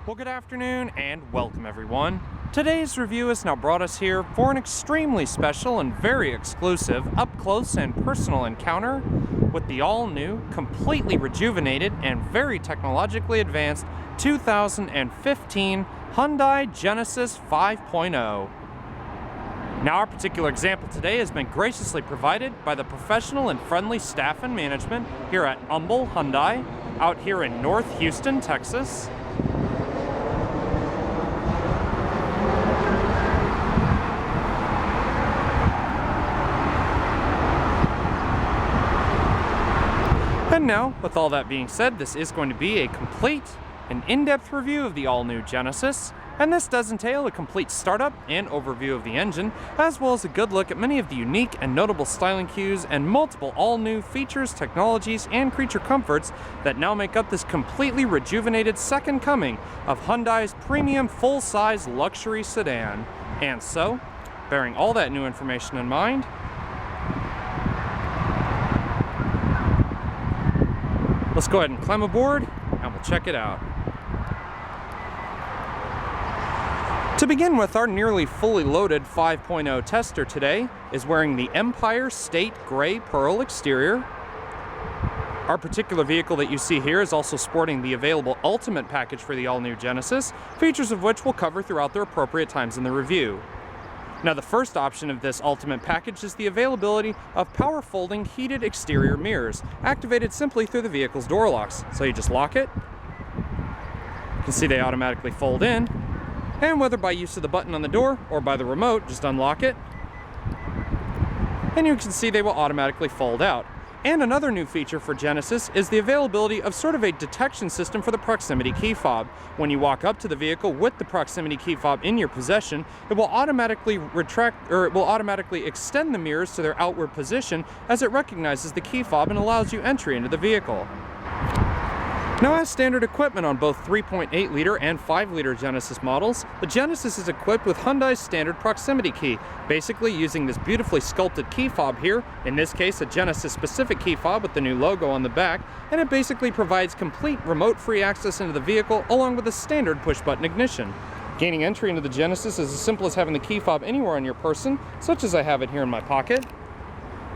Well, good afternoon and welcome everyone. Today's review has now brought us here for an extremely special and very exclusive up-close and personal encounter with the all-new, completely rejuvenated and very technologically advanced 2015 Hyundai Genesis 5.0. Now, our particular example today has been graciously provided by the professional and friendly staff and management here at Humble Hyundai out here in North Houston, Texas. And now, with all that being said, this is going to be a complete and in-depth review of the all-new Genesis, and this does entail a complete startup and overview of the engine, as well as a good look at many of the unique and notable styling cues and multiple all-new features, technologies, and creature comforts that now make up this completely rejuvenated second coming of Hyundai's premium full-size luxury sedan. And so, bearing all that new information in mind, let's go ahead and climb aboard and we'll check it out. To begin with, our nearly fully loaded 5.0 tester today is wearing the Empire State Gray Pearl exterior. Our particular vehicle that you see here is also sporting the available Ultimate package for the all-new Genesis, features of which we'll cover throughout their appropriate times in the review. Now, the first option of this Ultimate package is the availability of power folding heated exterior mirrors, activated simply through the vehicle's door locks. So you just lock it, you can see they automatically fold in, and whether by use of the button on the door or by the remote, just unlock it, and you can see they will automatically fold out. And another new feature for Genesis is the availability of sort of a detection system for the proximity key fob. When you walk up to the vehicle with the proximity key fob in your possession, it will automatically extend the mirrors to their outward position as it recognizes the key fob and allows you entry into the vehicle. Now, as standard equipment on both 3.8 liter and 5 liter Genesis models, the Genesis is equipped with Hyundai's standard proximity key, basically using this beautifully sculpted key fob here, in this case a Genesis specific key fob with the new logo on the back, and it basically provides complete remote-free access into the vehicle along with a standard push-button ignition. Gaining entry into the Genesis is as simple as having the key fob anywhere on your person, such as I have it here in my pocket.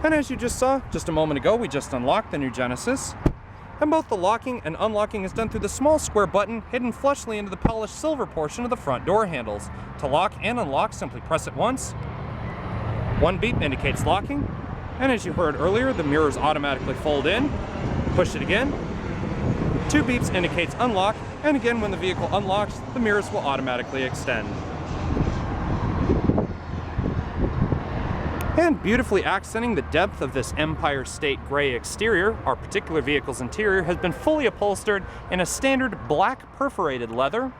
And as you just saw just a moment ago, we just unlocked the new Genesis. And both the locking and unlocking is done through the small square button hidden flushly into the polished silver portion of the front door handles. To lock and unlock, simply press it once. One beep indicates locking, and as you heard earlier, the mirrors automatically fold in. Push it again. Two beeps indicates unlock, and again when the vehicle unlocks, the mirrors will automatically extend. And beautifully accenting the depth of this Empire State Gray exterior, our particular vehicle's interior has been fully upholstered in a standard black perforated leather,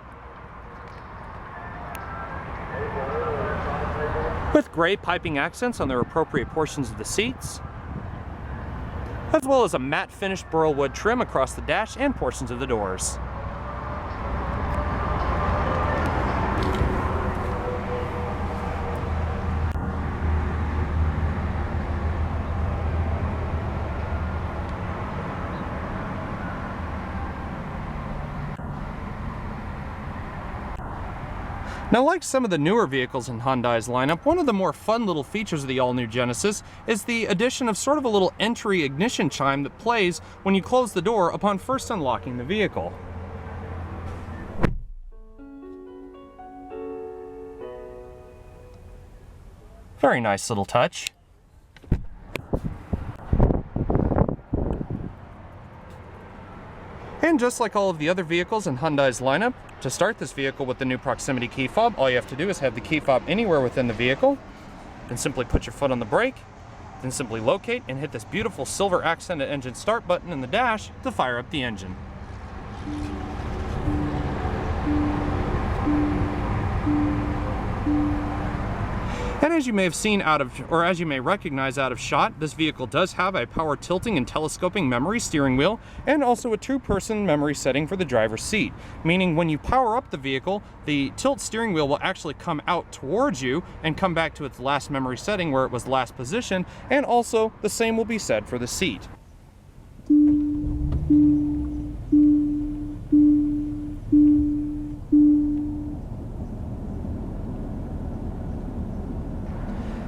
with gray piping accents on their appropriate portions of the seats, as well as a matte finished burl wood trim across the dash and portions of the doors. Now, like some of the newer vehicles in Hyundai's lineup, one of the more fun little features of the all-new Genesis is the addition of sort of a little entry ignition chime that plays when you close the door upon first unlocking the vehicle. Very nice little touch. And just like all of the other vehicles in Hyundai's lineup, to start this vehicle with the new proximity key fob, all you have to do is have the key fob anywhere within the vehicle, then simply put your foot on the brake, then simply locate and hit this beautiful silver accented engine start button in the dash to fire up the engine. And as you may have seen as you may recognize out of shot, this vehicle does have a power tilting and telescoping memory steering wheel and also a two-person memory setting for the driver's seat, meaning when you power up the vehicle, the tilt steering wheel will actually come out towards you and come back to its last memory setting where it was last positioned, and also the same will be said for the seat.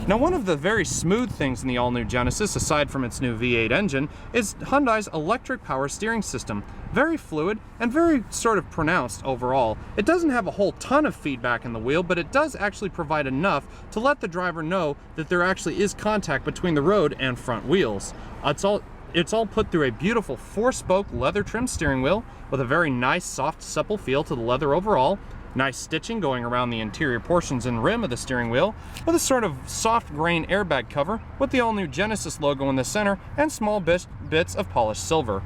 Now, one of the very smooth things in the all-new Genesis, aside from its new V8 engine, is Hyundai's electric power steering system. Very fluid and very sort of pronounced overall. It doesn't have a whole ton of feedback in the wheel, but it does actually provide enough to let the driver know that there actually is contact between the road and front wheels. It's all put through a beautiful 4-spoke leather trimmed steering wheel with a very nice, soft, supple feel to the leather overall. Nice stitching going around the interior portions and rim of the steering wheel, with a sort of soft grain airbag cover with the all-new Genesis logo in the center and small bits of polished silver.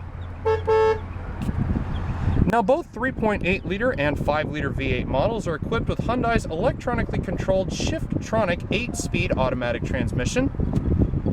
Now, both 3.8-liter and 5-liter V8 models are equipped with Hyundai's electronically controlled Shift-tronic 8-speed automatic transmission,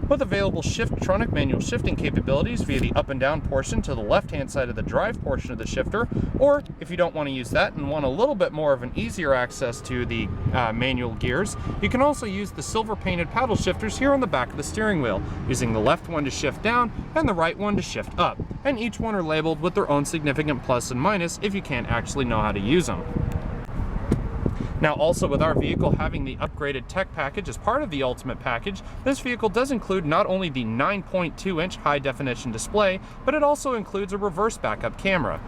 with available Shift-tronic manual shifting capabilities via the up and down portion to the left-hand side of the drive portion of the shifter, or if you don't want to use that and want a little bit more of an easier access to the manual gears, you can also use the silver-painted paddle shifters here on the back of the steering wheel, using the left one to shift down and the right one to shift up, and each one are labeled with their own significant plus and minus if you can't actually know how to use them. Now, also with our vehicle having the upgraded tech package as part of the Ultimate package, this vehicle does include not only the 9.2-inch high-definition display, but it also includes a reverse backup camera.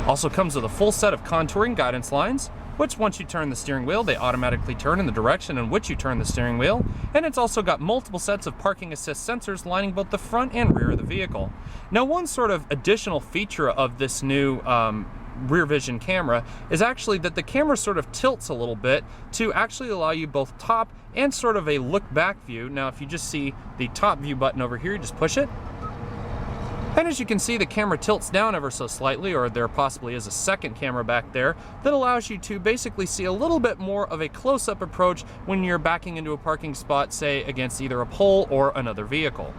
Also comes with a full set of contouring guidance lines, which once you turn the steering wheel, they automatically turn in the direction in which you turn the steering wheel, and it's also got multiple sets of parking assist sensors lining both the front and rear of the vehicle. Now, one sort of additional feature of this new rear vision camera is actually that the camera sort of tilts a little bit to actually allow you both top and sort of a look back view. Now, if you just see the top view button over here, you just push it. And as you can see, the camera tilts down ever so slightly, or there possibly is a second camera back there that allows you to basically see a little bit more of a close-up approach when you're backing into a parking spot, say against either a pole or another vehicle.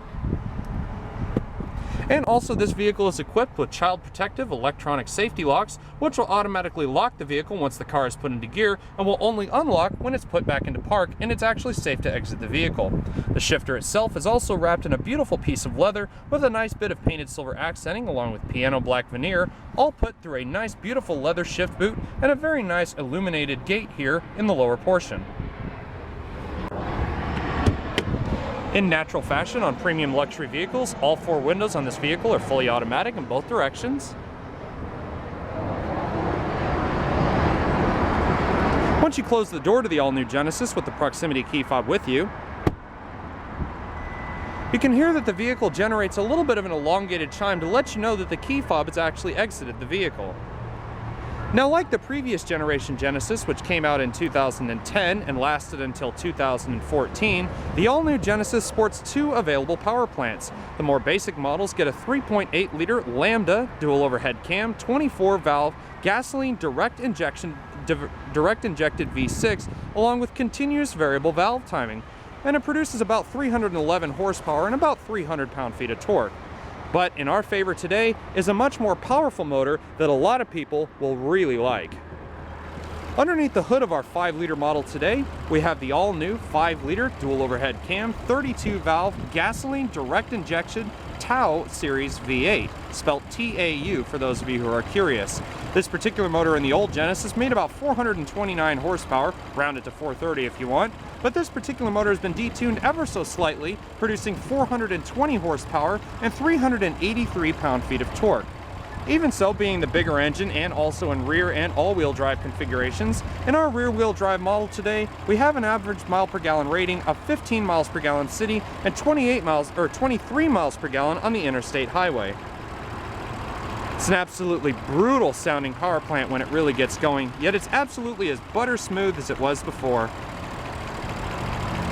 And also, this vehicle is equipped with child protective electronic safety locks, which will automatically lock the vehicle once the car is put into gear and will only unlock when it's put back into park and it's actually safe to exit the vehicle. The shifter itself is also wrapped in a beautiful piece of leather with a nice bit of painted silver accenting along with piano black veneer, all put through a nice beautiful leather shift boot and a very nice illuminated gate here in the lower portion. In natural fashion on premium luxury vehicles, all 4 windows on this vehicle are fully automatic in both directions. Once you close the door to the all-new Genesis with the proximity key fob with you, you can hear that the vehicle generates a little bit of an elongated chime to let you know that the key fob has actually exited the vehicle. Now, like the previous generation Genesis, which came out in 2010 and lasted until 2014, the all-new Genesis sports 2 available power plants. The more basic models get a 3.8-liter Lambda dual overhead cam, 24-valve gasoline direct injected V6, along with continuous variable valve timing, and it produces about 311 horsepower and about 300 pound-feet of torque. But in our favor today is a much more powerful motor that a lot of people will really like. Underneath the hood of our 5-liter model today, we have the all-new 5-liter dual overhead cam, 32-valve gasoline direct injection TAU Series V8, spelt T-A-U for those of you who are curious. This particular motor in the old Genesis made about 429 horsepower, rounded to 430 if you want, but this particular motor has been detuned ever so slightly, producing 420 horsepower and 383 pound-feet of torque. Even so, being the bigger engine and also in rear and all-wheel drive configurations, in our rear-wheel drive model today, we have an average mile per gallon rating of 15 miles per gallon city and 23 miles per gallon on the interstate highway. It's an absolutely brutal sounding power plant when it really gets going, yet it's absolutely as butter smooth as it was before.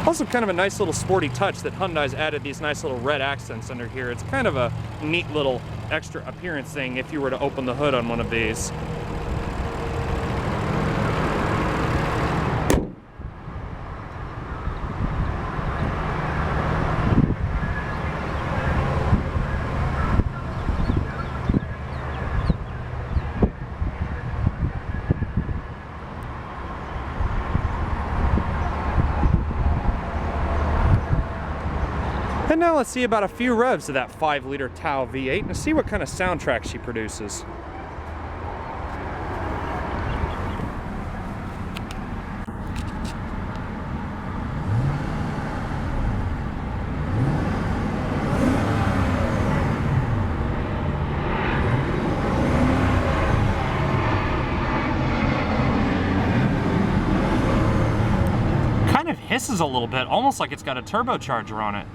Also kind of a nice little sporty touch that Hyundai's added these nice little red accents under here. It's kind of a neat little extra appearance thing if you were to open the hood on one of these. And now let's see about a few revs of that 5-liter TAU V8 and see what kind of soundtrack she produces. hisses a little bit, almost like it's got a turbocharger on it.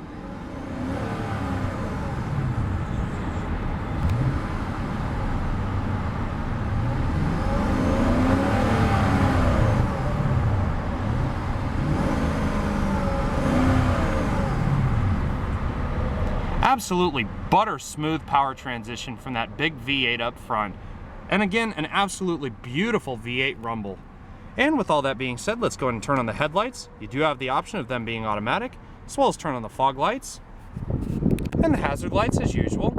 Absolutely butter smooth power transition from that big V8 up front. And again, an absolutely beautiful V8 rumble. And with all that being said, let's go ahead and turn on the headlights. You do have the option of them being automatic, as well as turn on the fog lights and the hazard lights as usual.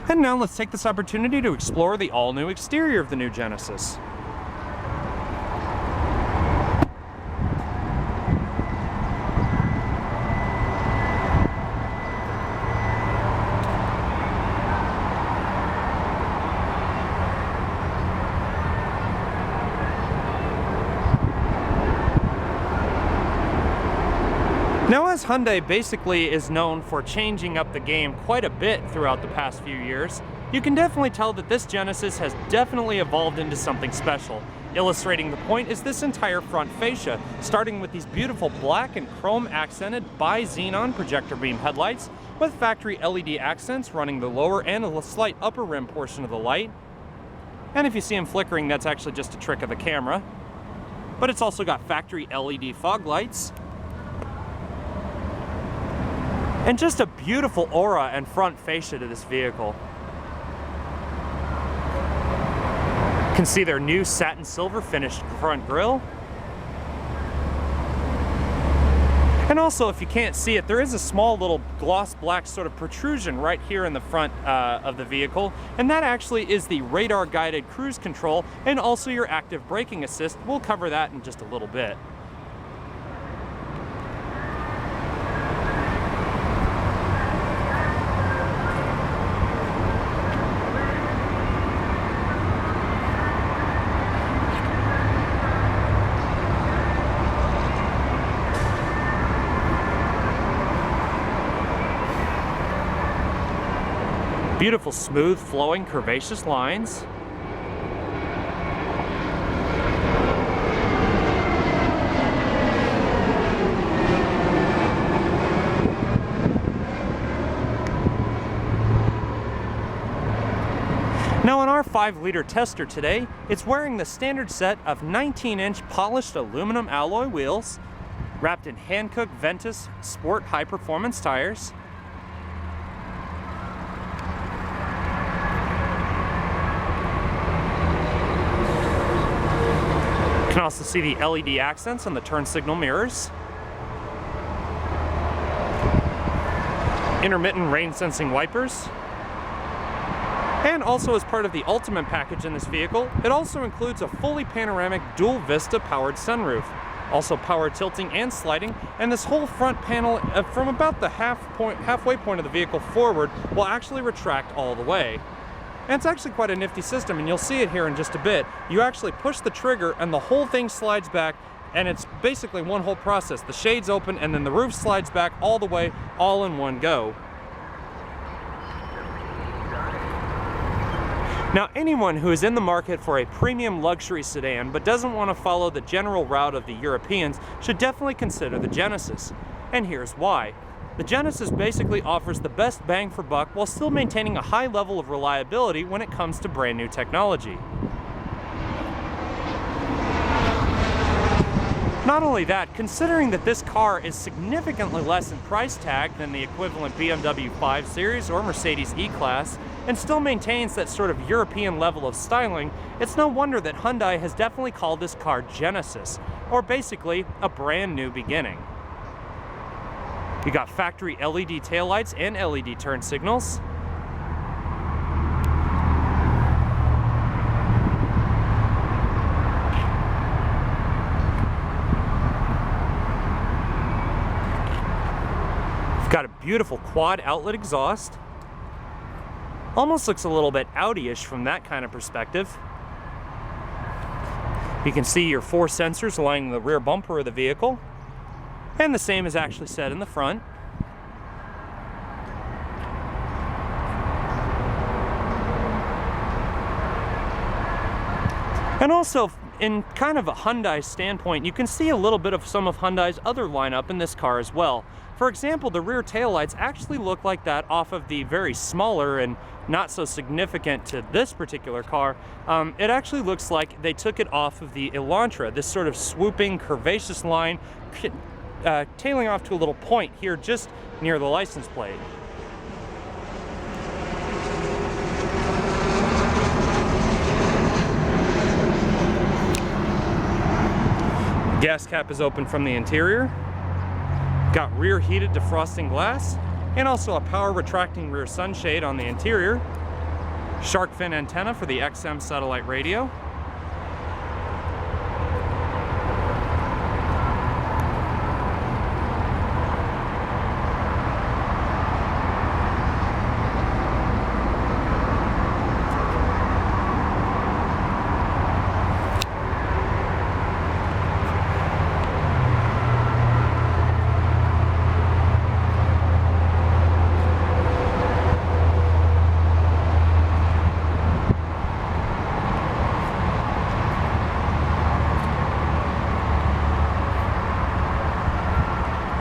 And now let's take this opportunity to explore the all-new exterior of the new Genesis. Now, as Hyundai basically is known for changing up the game quite a bit throughout the past few years, you can definitely tell that this Genesis has definitely evolved into something special. Illustrating the point is this entire front fascia, starting with these beautiful black and chrome accented bi-xenon projector beam headlights with factory LED accents running the lower and a slight upper rim portion of the light. And if you see them flickering, that's actually just a trick of the camera. But it's also got factory LED fog lights. And just a beautiful aura and front fascia to this vehicle. You can see their new satin silver finished front grille. And also, if you can't see it, there is a small little gloss black sort of protrusion right here in the front of the vehicle. And that actually is the radar guided cruise control and also your active braking assist. We'll cover that in just a little bit. Beautiful, smooth, flowing, curvaceous lines. Now on our 5-liter tester today, it's wearing the standard set of 19-inch polished aluminum alloy wheels, wrapped in Hankook Ventus Sport high-performance tires. You can also see the LED accents on the turn signal mirrors. Intermittent rain sensing wipers. And also as part of the ultimate package in this vehicle, it also includes a fully panoramic dual vista powered sunroof. Also power tilting and sliding, and this whole front panel from about the halfway point of the vehicle forward will actually retract all the way. And it's actually quite a nifty system, and you'll see it here in just a bit. You actually push the trigger and the whole thing slides back, and it's basically one whole process. The shades open and then the roof slides back all the way, all in one go. Now, anyone who is in the market for a premium luxury sedan but doesn't want to follow the general route of the Europeans should definitely consider the Genesis. And here's why. The Genesis basically offers the best bang for buck while still maintaining a high level of reliability when it comes to brand new technology. Not only that, considering that this car is significantly less in price tag than the equivalent BMW 5 Series or Mercedes E-Class, and still maintains that sort of European level of styling, it's no wonder that Hyundai has definitely called this car Genesis, or basically a brand new beginning. You got factory LED taillights and LED turn signals. You've got a beautiful quad outlet exhaust. Almost looks a little bit Audi-ish from that kind of perspective. You can see your 4 sensors lining the rear bumper of the vehicle. And the same is actually said in the front. And also, in kind of a Hyundai standpoint, you can see a little bit of some of Hyundai's other lineup in this car as well. For example, the rear taillights actually look like that off of the very smaller and not so significant to this particular car. It actually looks like they took it off of the Elantra, this sort of swooping, curvaceous line, tailing off to a little point here just near the license plate. Gas cap is open from the interior. Got rear heated defrosting glass and also a power retracting rear sunshade on the interior. Shark fin antenna for the XM satellite radio.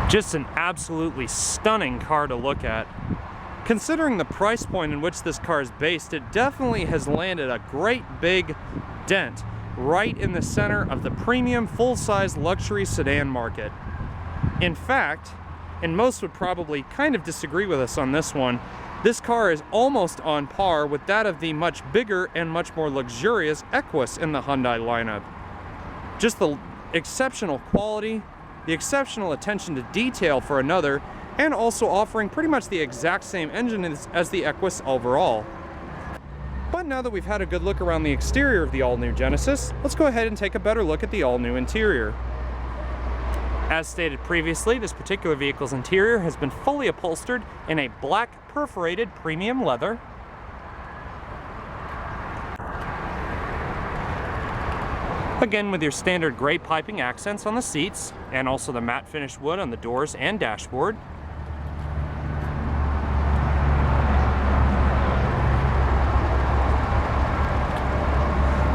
Just an absolutely stunning car to look at. Considering the price point in which this car is based, it definitely has landed a great big dent right in the center of the premium full-size luxury sedan market. In fact, and most would probably kind of disagree with us on this one, this car is almost on par with that of the much bigger and much more luxurious Equus in the Hyundai lineup. Just the exceptional quality, the exceptional attention to detail for another, and also offering pretty much the exact same engine as the Equus overall. But now that we've had a good look around the exterior of the all-new Genesis, let's go ahead and take a better look at the all-new interior. As stated previously, this particular vehicle's interior has been fully upholstered in a black perforated premium leather. Again, with your standard gray piping accents on the seats, and also the matte finished wood on the doors and dashboard.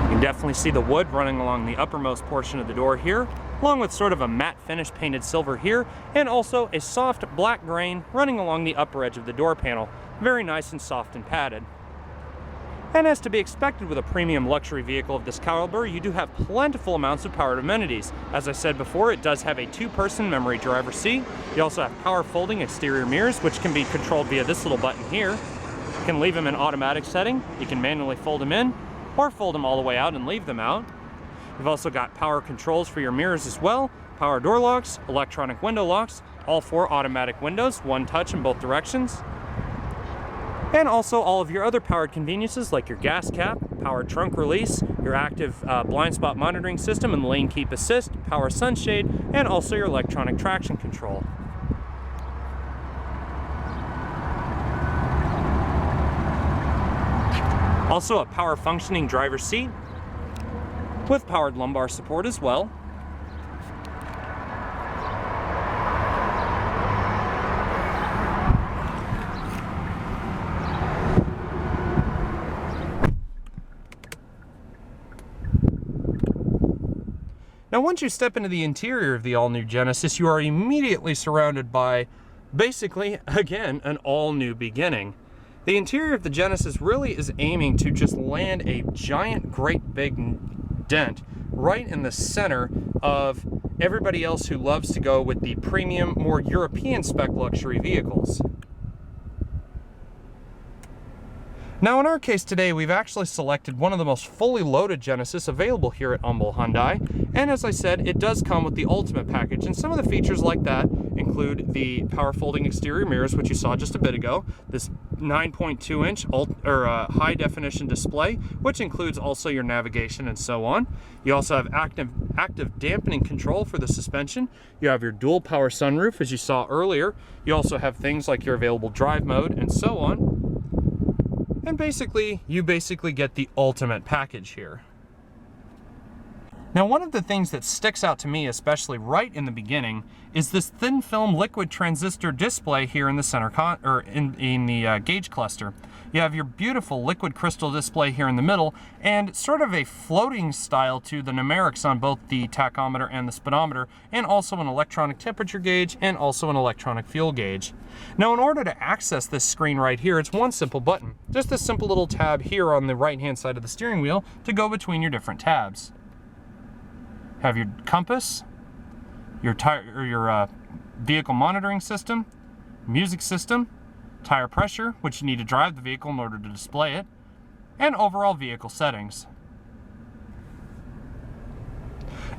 You can definitely see the wood running along the uppermost portion of the door here, along with sort of a matte finish painted silver here, and also a soft black grain running along the upper edge of the door panel. Very nice and soft and padded. And as to be expected with a premium luxury vehicle of this caliber, you do have plentiful amounts of powered amenities. As I said before, it does have a two-person memory driver's seat. You also have power folding exterior mirrors, which can be controlled via this little button here. You can leave them in automatic setting. You can manually fold them in, or fold them all the way out and leave them out. You've also got power controls for your mirrors as well, power door locks, electronic window locks, all 4 automatic windows, one touch in both directions. And also all of your other powered conveniences like your gas cap, powered trunk release, your active blind spot monitoring system and lane keep assist, power sunshade, and also your electronic traction control. Also a power functioning driver's seat with powered lumbar support as well. Now, once you step into the interior of the all-new Genesis, you are immediately surrounded by, basically, again, an all-new beginning. The interior of the Genesis really is aiming to just land a giant, great big dent right in the center of everybody else who loves to go with the premium, more European spec luxury vehicles. Now in our case today, we've actually selected one of the most fully loaded Genesis available here at Humble Hyundai, and as I said, it does come with the Ultimate package, and some of the features like that include the power folding exterior mirrors, which you saw just a bit ago, this 9.2-inch high definition display, which includes also your navigation and so on. You also have active dampening control for the suspension. You have your dual power sunroof, as you saw earlier. You also have things like your available drive mode and so on. And basically, you get the Ultimate package here. Now, one of the things that sticks out to me, especially right in the beginning, is this thin film liquid transistor display here in the center in the gauge cluster. You have your beautiful liquid crystal display here in the middle, and sort of a floating style to the numerics on both the tachometer and the speedometer, and also an electronic temperature gauge and also an electronic fuel gauge. Now, in order to access this screen right here, it's one simple button. Just this simple little tab here on the right-hand side of the steering wheel to go between your different tabs. Have your compass, your vehicle monitoring system, music system, tire pressure, which you need to drive the vehicle in order to display it, and overall vehicle settings.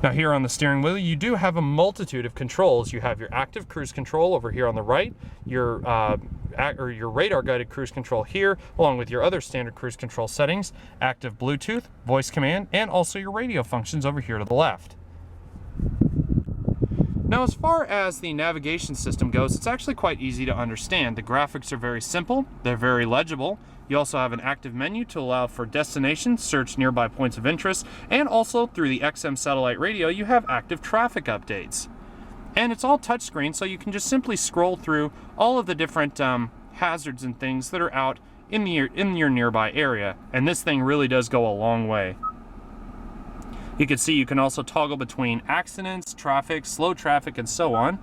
Now, here on the steering wheel, you do have a multitude of controls. You have your active cruise control over here on the right, your radar guided cruise control here, along with your other standard cruise control settings, active Bluetooth, voice command, and also your radio functions over here to the left. Now, as far as the navigation system goes, it's actually quite easy to understand. The graphics are very simple, they're very legible. You also have an active menu to allow for destination, search nearby points of interest, and also through the XM satellite radio, you have active traffic updates. And it's all touchscreen, so you can just simply scroll through all of the different hazards and things that are out in your nearby area. And this thing really does go a long way. You can see you can also toggle between accidents, traffic, slow traffic, and so on.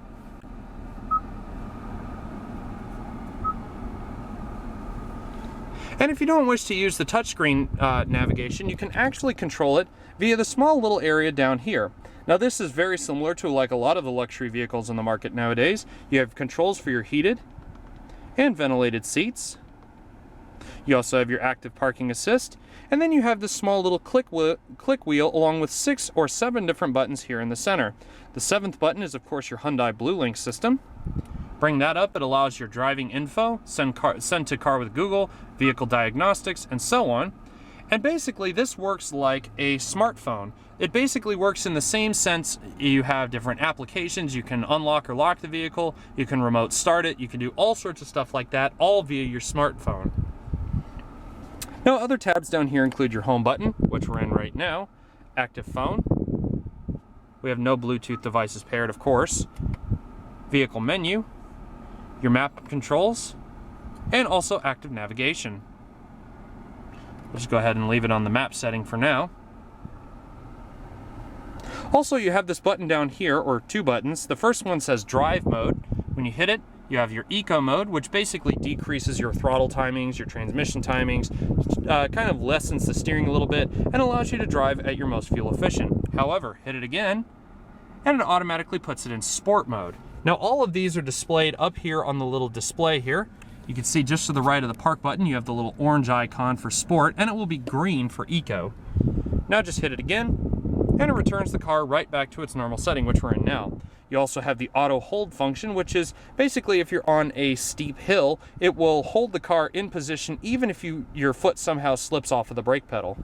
And if you don't wish to use the touchscreen navigation, you can actually control it via the small little area down here. Now, this is very similar to like a lot of the luxury vehicles on the market nowadays. You have controls for your heated and ventilated seats. You also have your active parking assist, and then you have this small little click wheel along with 6 or 7 different buttons here in the center. The 7th button is, of course, your Hyundai BlueLink system. Bring that up, it allows your driving info, send to car with Google, vehicle diagnostics, and so on. And basically, this works like a smartphone. It basically works in the same sense. You have different applications. You can unlock or lock the vehicle. You can remote start it. You can do all sorts of stuff like that, all via your smartphone. Now, other tabs down here include your home button, which we're in right now, active phone. We have no Bluetooth devices paired, of course. Vehicle menu, your map controls, and also active navigation. We'll just go ahead and leave it on the map setting for now. Also, you have this button down here, or 2 buttons. The first one says drive mode. When you hit it, you have your eco mode, which basically decreases your throttle timings, your transmission timings, kind of lessens the steering a little bit, and allows you to drive at your most fuel efficient. However, hit it again, and it automatically puts it in sport mode. Now, all of these are displayed up here on the little display here. You can see just to the right of the park button, you have the little orange icon for sport, and it will be green for eco. Now just hit it again, and it returns the car right back to its normal setting, which we're in now. You also have the auto hold function, which is basically if you're on a steep hill, it will hold the car in position even if your foot somehow slips off of the brake pedal.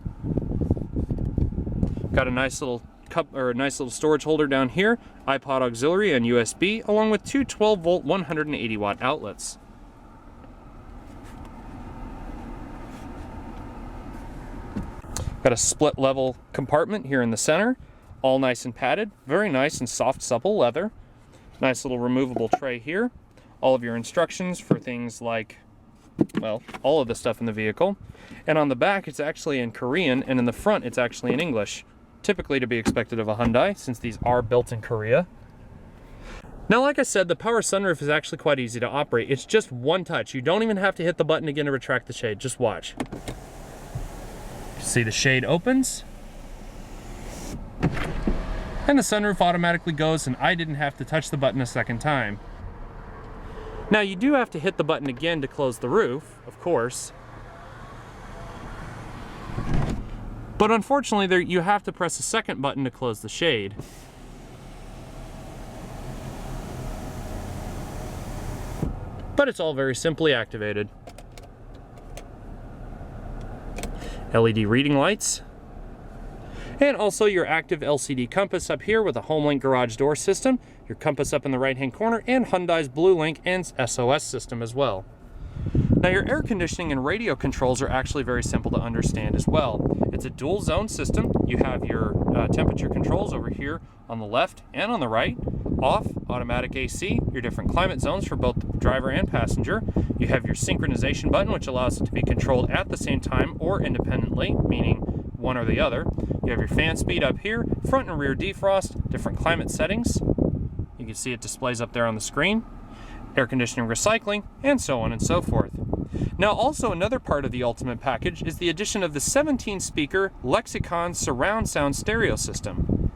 Got a nice little cup, or a nice little storage holder down here, iPod auxiliary and USB, along with 2 12-volt 180-watt outlets. Got a split level compartment here in the center, all nice and padded, very nice and soft, supple leather. Nice little removable tray here. All of your instructions for things like, well, all of the stuff in the vehicle. And on the back, it's actually in Korean, and in the front, it's actually in English. Typically to be expected of a Hyundai, since these are built in Korea. Now, like I said, the power sunroof is actually quite easy to operate. It's just one touch. You don't even have to hit the button again to retract the shade. Just watch. See, the shade opens, and the sunroof automatically goes, and I didn't have to touch the button a second time. Now, you do have to hit the button again to close the roof, of course. But unfortunately, you have to press a second button to close the shade. But it's all very simply activated. LED reading lights, and also your active LCD compass up here with a HomeLink garage door system, your compass up in the right hand corner, and Hyundai's BlueLink and SOS system as well. Now your air conditioning and radio controls are actually very simple to understand as well. It's a dual zone system. You have your temperature controls over here on the left and on the right. Off, automatic AC, your different climate zones for both the driver and passenger. You have your synchronization button, which allows it to be controlled at the same time or independently, meaning one or the other. You have your fan speed up here, front and rear defrost, different climate settings. You can see it displays up there on the screen. Air conditioning, recycling, and so on and so forth. Now also another part of the Ultimate package is the addition of the 17-speaker Lexicon surround sound stereo system.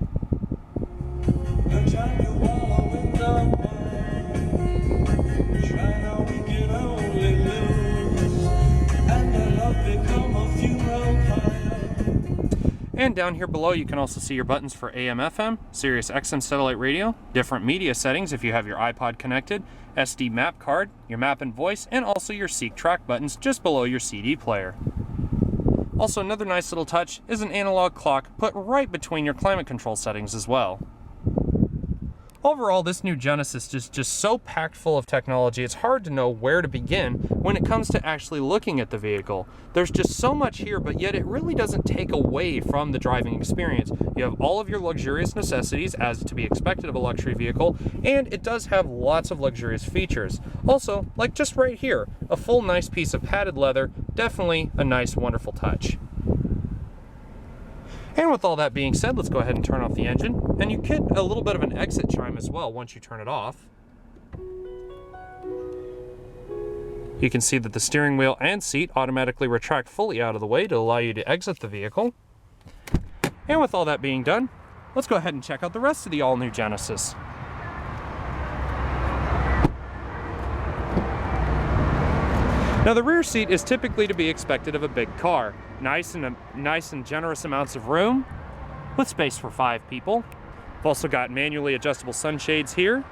And down here below you can also see your buttons for AM, FM, Sirius XM satellite radio, different media settings if you have your iPod connected, SD map card, your map and voice, and also your Seek track buttons just below your CD player. Also another nice little touch is an analog clock put right between your climate control settings as well. Overall, this new Genesis is just so packed full of technology, it's hard to know where to begin when it comes to actually looking at the vehicle. There's just so much here, but yet it really doesn't take away from the driving experience. You have all of your luxurious necessities as to be expected of a luxury vehicle, and it does have lots of luxurious features. Also, like just right here, a full nice piece of padded leather, definitely a nice, wonderful touch. And with all that being said, let's go ahead and turn off the engine. And you get a little bit of an exit chime as well once you turn it off. You can see that the steering wheel and seat automatically retract fully out of the way to allow you to exit the vehicle. And with all that being done, let's go ahead and check out the rest of the all-new Genesis. Now the rear seat is typically to be expected of a big car. Nice and generous amounts of room with space for 5 people. We've also got manually adjustable sunshades here.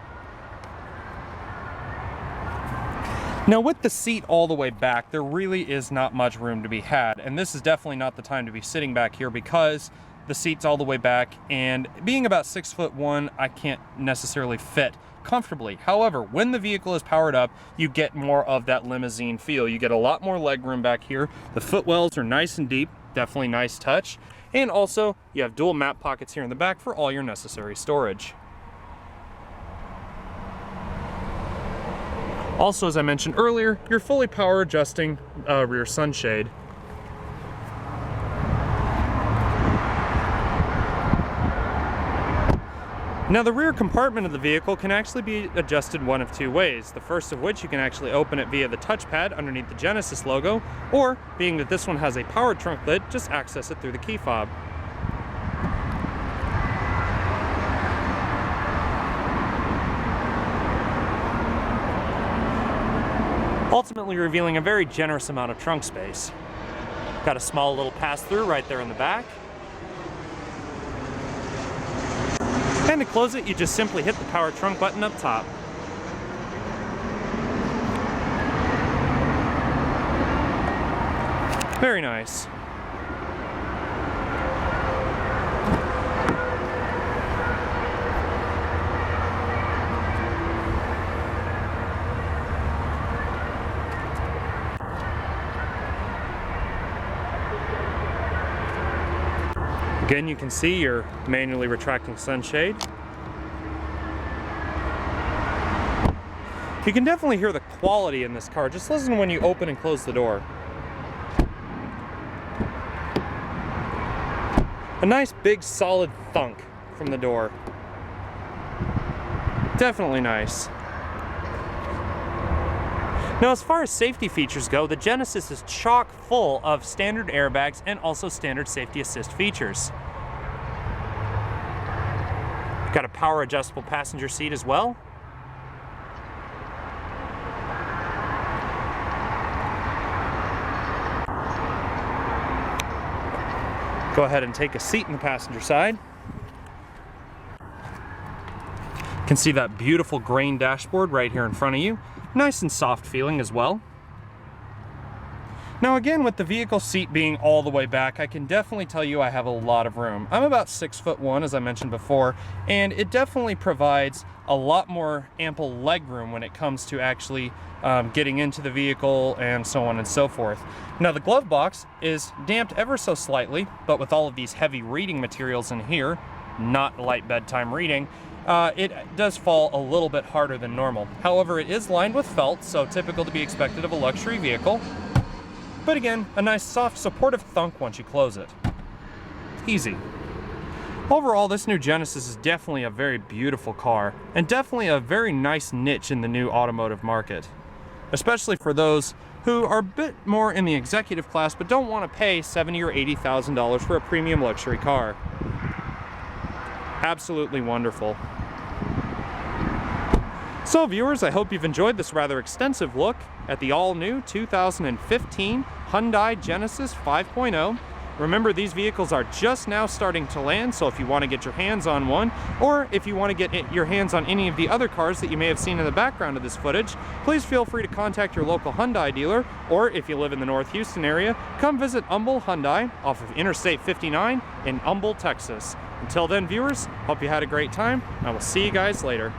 Now with the seat all the way back, there really is not much room to be had, and this is definitely not the time to be sitting back here because the seat's all the way back, and being about 6'1", I can't necessarily fit comfortably. However, when the vehicle is powered up, you get more of that limousine feel. You get a lot more leg room back here. The footwells are nice and deep, definitely nice touch. And also, you have dual map pockets here in the back for all your necessary storage. Also, as I mentioned earlier, your fully power adjusting rear sunshade. Now the rear compartment of the vehicle can actually be adjusted one of 2 ways. The first of which, you can actually open it via the touchpad underneath the Genesis logo, or being that this one has a powered trunk lid, just access it through the key fob. Ultimately revealing a very generous amount of trunk space. Got a small little pass-through right there in the back. And to close it, you just simply hit the power trunk button up top. Very nice. Again, you can see your manually retracting sunshade. You can definitely hear the quality in this car. Just listen when you open and close the door. A nice big solid thunk from the door. Definitely nice. Now, as far as safety features go, the Genesis is chock full of standard airbags and also standard safety assist features. Got a power adjustable passenger seat as well. Go ahead and take a seat in the passenger side. You can see that beautiful grain dashboard right here in front of you. Nice and soft feeling as well. Now again, with the vehicle seat being all the way back, I can definitely tell you I have a lot of room. I'm about 6'1", as I mentioned before, and it definitely provides a lot more ample leg room when it comes to actually getting into the vehicle and so on and so forth. Now the glove box is damped ever so slightly, but with all of these heavy reading materials in here, not light bedtime reading, it does fall a little bit harder than normal. However, it is lined with felt, so typical to be expected of a luxury vehicle. But again, a nice soft supportive thunk once you close it. Easy. Overall, this new Genesis is definitely a very beautiful car, and definitely a very nice niche in the new automotive market. Especially for those who are a bit more in the executive class but don't want to pay $70,000 or $80,000 for a premium luxury car. Absolutely wonderful. So viewers, I hope you've enjoyed this rather extensive look at the all-new 2015 Hyundai Genesis 5.0. Remember, these vehicles are just now starting to land, so if you want to get your hands on one, or if you want to get your hands on any of the other cars that you may have seen in the background of this footage, please feel free to contact your local Hyundai dealer, or if you live in the North Houston area, come visit Humble Hyundai off of Interstate 59 in Humble, Texas. Until then, viewers, hope you had a great time, and I will see you guys later.